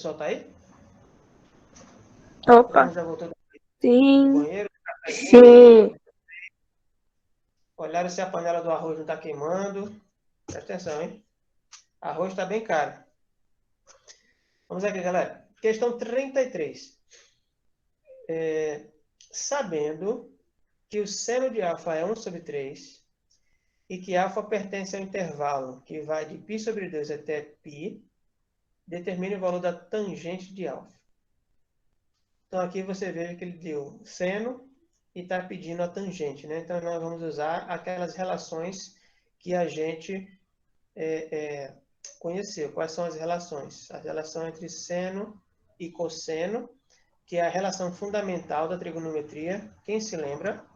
pessoal tá aí? Todo Opa, mundo já voltou do sim, banheiro? sim. Olharam se a panela do arroz não está queimando. Presta atenção, hein? Arroz está bem caro. Vamos aqui, galera. Questão 33. Sabendo que o seno de alfa é 1 sobre 3 e que alfa pertence ao intervalo que vai de π sobre 2 até π, determine o valor da tangente de alfa. Então, aqui você vê que ele deu seno e está pedindo a tangente, né? Então, nós vamos usar aquelas relações que a gente conheceu. Quais são as relações? A relação entre seno e cosseno, que é a relação fundamental da trigonometria. Quem se lembra?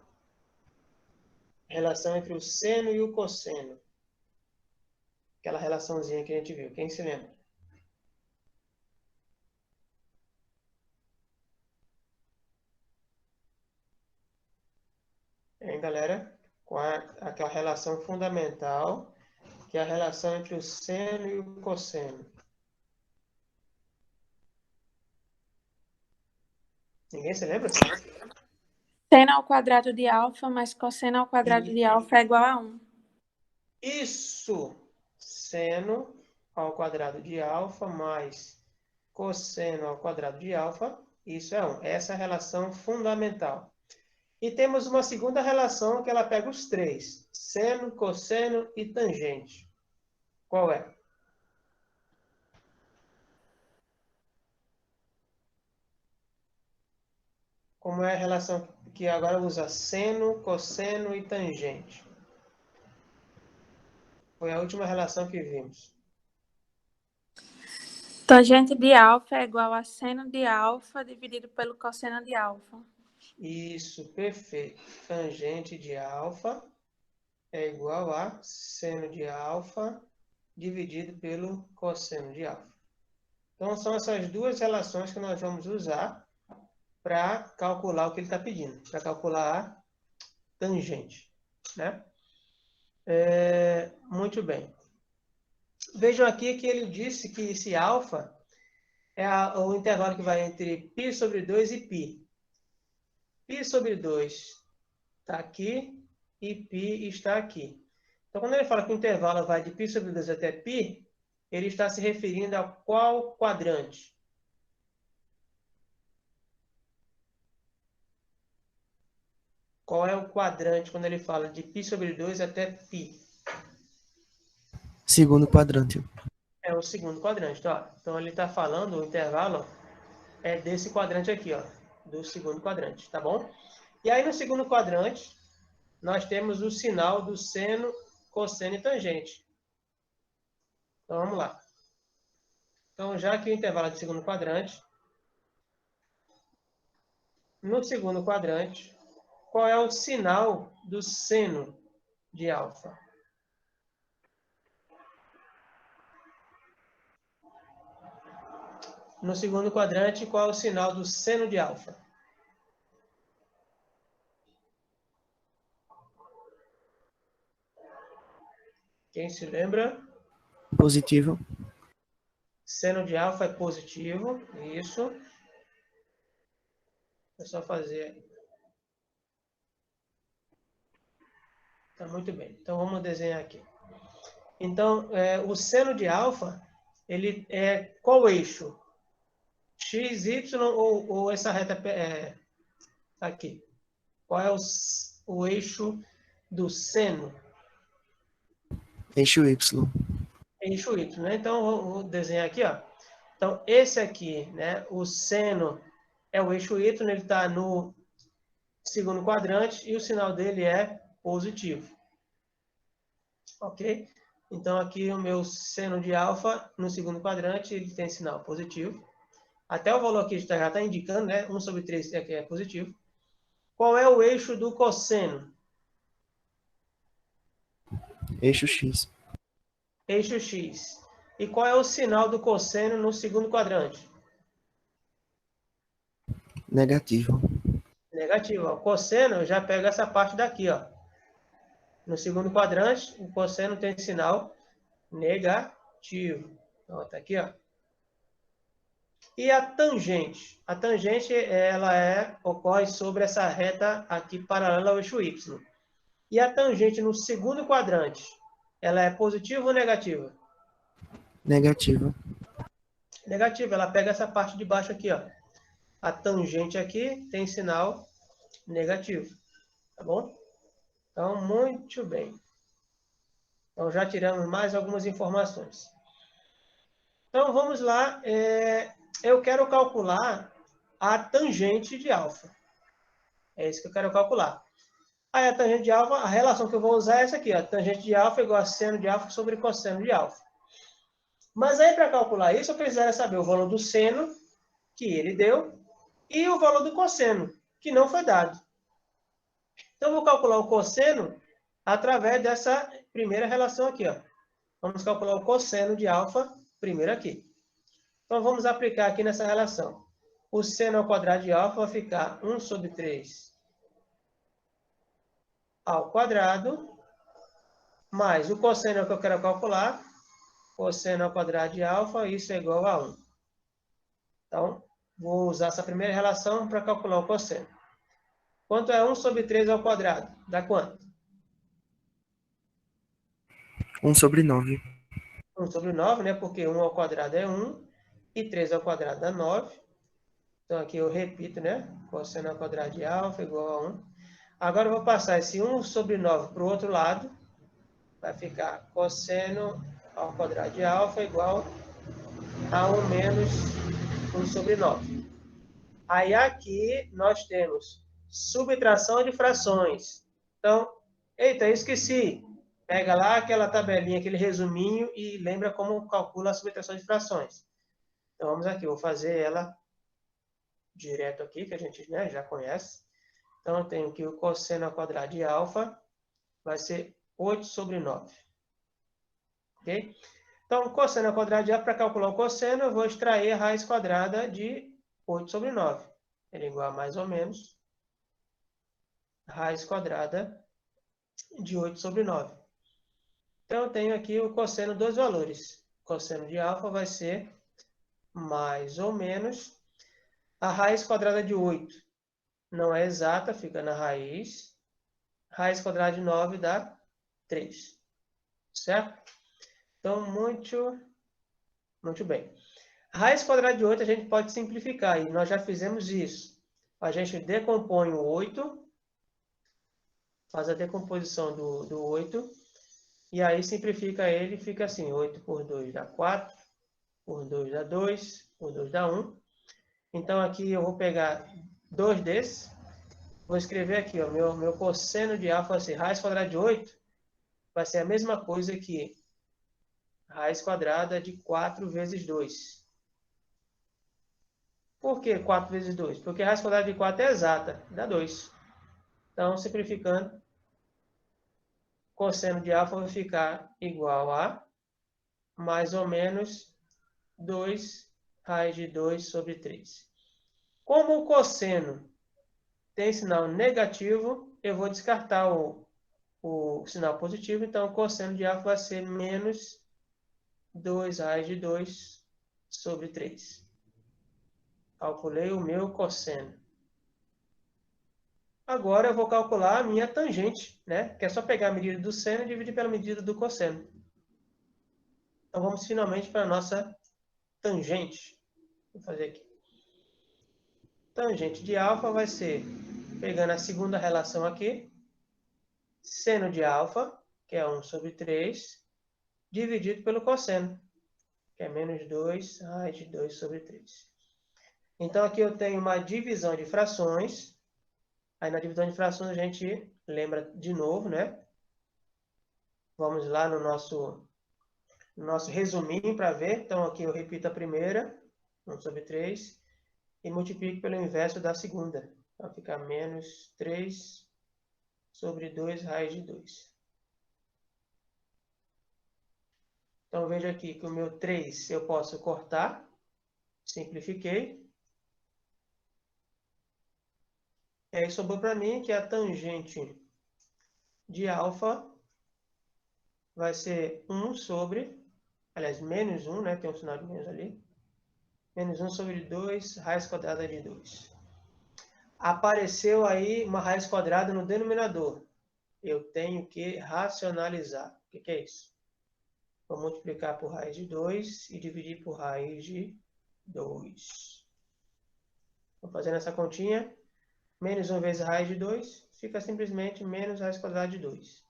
Relação entre o seno e o cosseno. Aquela relaçãozinha que a gente viu. Quem se lembra? Hein, galera? Com aquela relação fundamental, que é a relação entre o seno e o cosseno. Ninguém se lembra? Seno ao quadrado de alfa mais cosseno ao quadrado de alfa é igual a 1. Isso! Seno ao quadrado de alfa mais cosseno ao quadrado de alfa, isso é 1. Essa é a relação fundamental. E temos uma segunda relação que ela pega os três: seno, cosseno e tangente. Qual é? Como é a relação que agora usa seno, cosseno e tangente? Foi a última relação que vimos. Tangente de alfa é igual a seno de alfa dividido pelo cosseno de alfa. Isso, perfeito. Tangente de alfa é igual a seno de alfa dividido pelo cosseno de alfa. Então, são essas duas relações que nós vamos usar para calcular o que ele está pedindo, para calcular a tangente, né? Muito bem. Vejam aqui que ele disse que esse alfa é o intervalo que vai entre π sobre 2 e π. Π sobre 2 está aqui e π está aqui. Então, quando ele fala que o intervalo vai de π sobre 2 até π, ele está se referindo a qual quadrante? Qual é o quadrante quando ele fala de π sobre 2 até π? Segundo quadrante. É o segundo quadrante. Então ele está falando, o intervalo é desse quadrante aqui, ó, do segundo quadrante, tá bom? E aí no segundo quadrante, nós temos o sinal do seno, cosseno e tangente. Então vamos lá. Então, já que o intervalo é do segundo quadrante, no segundo quadrante, qual é o sinal do seno de alfa? No segundo quadrante, qual é o sinal do seno de alfa? Quem se lembra? Positivo. Seno de alfa é positivo, isso. É só fazer. Tá muito bem. Então vamos desenhar aqui. Então, o seno de alfa, ele é qual eixo? X, Y ou essa reta aqui? Qual é o eixo do seno? Eixo Y. Eixo Y, né? Então, vou desenhar aqui, ó. Então, esse aqui, né? O seno é o eixo Y, ele está no segundo quadrante e o sinal dele é positivo. Ok? Então, aqui o meu seno de alfa no segundo quadrante, ele tem sinal positivo. Até o valor aqui já está indicando, né? 1 sobre 3 aqui é positivo. Qual é o eixo do cosseno? Eixo X. Eixo X. E qual é o sinal do cosseno no segundo quadrante? Negativo. Negativo. O cosseno, eu já pego essa parte daqui, ó. No segundo quadrante, o cosseno tem sinal negativo. Então, tá aqui, ó. E a tangente? A tangente, ela ocorre sobre essa reta aqui paralela ao eixo Y. E a tangente no segundo quadrante, ela é positiva ou negativa? Negativa. Negativa, ela pega essa parte de baixo aqui, ó. A tangente aqui tem sinal negativo, tá bom? Então, muito bem. Então, já tiramos mais algumas informações. Então, vamos lá. Eu quero calcular a tangente de alfa. É isso que eu quero calcular. Aí, a tangente de alfa, a relação que eu vou usar é essa aqui, ó. Tangente de alfa é igual a seno de alfa sobre cosseno de alfa. Mas aí, para calcular isso, eu precisaria saber o valor do seno, que ele deu, e o valor do cosseno, que não foi dado. Então, eu vou calcular o cosseno através dessa primeira relação aqui, ó. Vamos calcular o cosseno de alfa primeiro aqui. Então, vamos aplicar aqui nessa relação. O seno ao quadrado de alfa vai ficar 1 sobre 3 ao quadrado, mais o cosseno que eu quero calcular, cosseno ao quadrado de alfa, isso é igual a 1. Então, vou usar essa primeira relação para calcular o cosseno. Quanto é 1 sobre 3 ao quadrado? Dá quanto? 1 sobre 9. 1 sobre 9, né? Porque 1 ao quadrado é 1 e 3 ao quadrado dá 9. Então, aqui eu repito, né? Cosseno ao quadrado de alfa igual a 1. Agora, eu vou passar esse 1 sobre 9 para o outro lado. Vai ficar cosseno ao quadrado de alfa igual a 1 menos 1 sobre 9. Aí, aqui, nós temos subtração de frações. Então, eita, eu esqueci. Pega lá aquela tabelinha, aquele resuminho e lembra como calcula a subtração de frações. Então, vamos aqui. Eu vou fazer ela direto aqui, que a gente, né, já conhece. Então, eu tenho que o cosseno ao quadrado de alfa vai ser 8 sobre 9. Ok? Então, cosseno ao quadrado de alfa, para calcular o cosseno, eu vou extrair a raiz quadrada de 8 sobre 9. Ele é igual a mais ou menos raiz quadrada de 8 sobre 9. Então, eu tenho aqui o cosseno dos valores. O cosseno de alfa vai ser mais ou menos a raiz quadrada de 8. Não é exata, fica na raiz. Raiz quadrada de 9 dá 3. Certo? Então, muito bem. A raiz quadrada de 8 a gente pode simplificar, e nós já fizemos isso. A gente decompõe o 8, faz a decomposição do 8, e aí simplifica ele, fica assim, 8 por 2 dá 4, por 2 dá 2, por 2 dá 1. Então, aqui eu vou pegar 2 desses, vou escrever aqui, ó, meu cosseno de alfa vai ser raiz quadrada de 8, vai ser a mesma coisa que raiz quadrada de 4 vezes 2. Por que 4 vezes 2? Porque a raiz quadrada de 4 é exata, dá 2. Então, simplificando, cosseno de alfa vai ficar igual a mais ou menos 2 raiz de 2 sobre 3. Como o cosseno tem sinal negativo, eu vou descartar o sinal positivo, então o cosseno de alfa vai ser menos 2 raiz de 2 sobre 3. Calculei o meu cosseno. Agora eu vou calcular a minha tangente, né? Que é só pegar a medida do seno e dividir pela medida do cosseno. Então vamos finalmente para a nossa tangente. Vou fazer aqui. Tangente de alfa vai ser, pegando a segunda relação aqui, seno de alfa, que é 1 sobre 3, dividido pelo cosseno, que é menos 2 raiz de 2 sobre 3. Então aqui eu tenho uma divisão de frações. Aí na divisão de frações a gente lembra de novo, né? Vamos lá no nosso resuminho para ver. Então, aqui eu repito a primeira, 1 sobre 3, e multiplico pelo inverso da segunda. Então, fica menos 3 sobre 2 raiz de 2. Então, veja aqui que o meu 3 eu posso cortar. Simplifiquei. E aí sobrou para mim que a tangente de alfa vai ser 1 sobre, aliás, menos 1, né? Tem um sinal de menos ali. Menos 1 sobre 2, raiz quadrada de 2. Apareceu aí uma raiz quadrada no denominador. Eu tenho que racionalizar. O que é isso? Vou multiplicar por raiz de 2 e dividir por raiz de 2. Vou fazendo essa continha. Menos 1 vezes raiz de 2 fica simplesmente menos raiz quadrada de 2.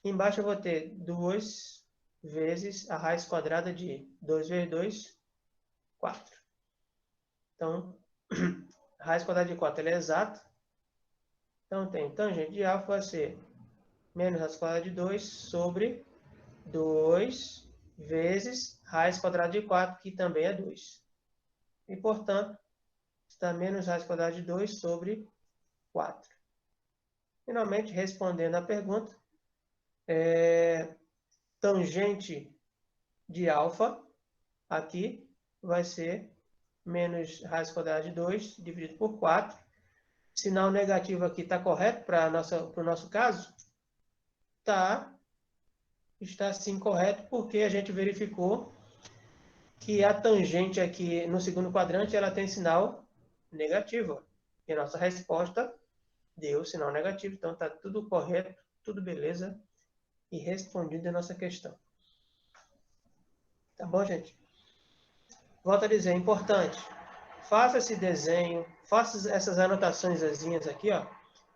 Embaixo eu vou ter 2 vezes a raiz quadrada de 2 vezes 2, 4. Então, a raiz quadrada de 4 ela é exata. Então, tem tangente de alfa vai ser menos raiz quadrada de 2 sobre 2 vezes raiz quadrada de 4, que também é 2. E, portanto, está menos raiz quadrada de 2 sobre 4. Finalmente, respondendo à pergunta, tangente de alfa aqui vai ser menos raiz quadrada de 2 dividido por 4. Sinal negativo aqui está correto para o nosso caso? Está sim correto, porque a gente verificou que a tangente aqui no segundo quadrante ela tem sinal negativo. E a nossa resposta deu sinal negativo. Então está tudo correto, tudo beleza e respondido a nossa questão. Tá bom, gente? Volto a dizer, é importante. Faça esse desenho, faça essas anotações aqui, ó.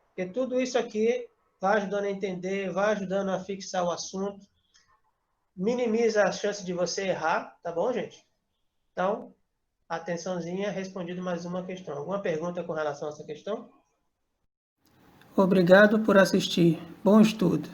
Porque tudo isso aqui vai ajudando a entender, vai ajudando a fixar o assunto. Minimiza a chance de você errar, tá bom, gente? Então, atençãozinha, respondido mais uma questão. Alguma pergunta com relação a essa questão? Obrigado por assistir. Bom estudo.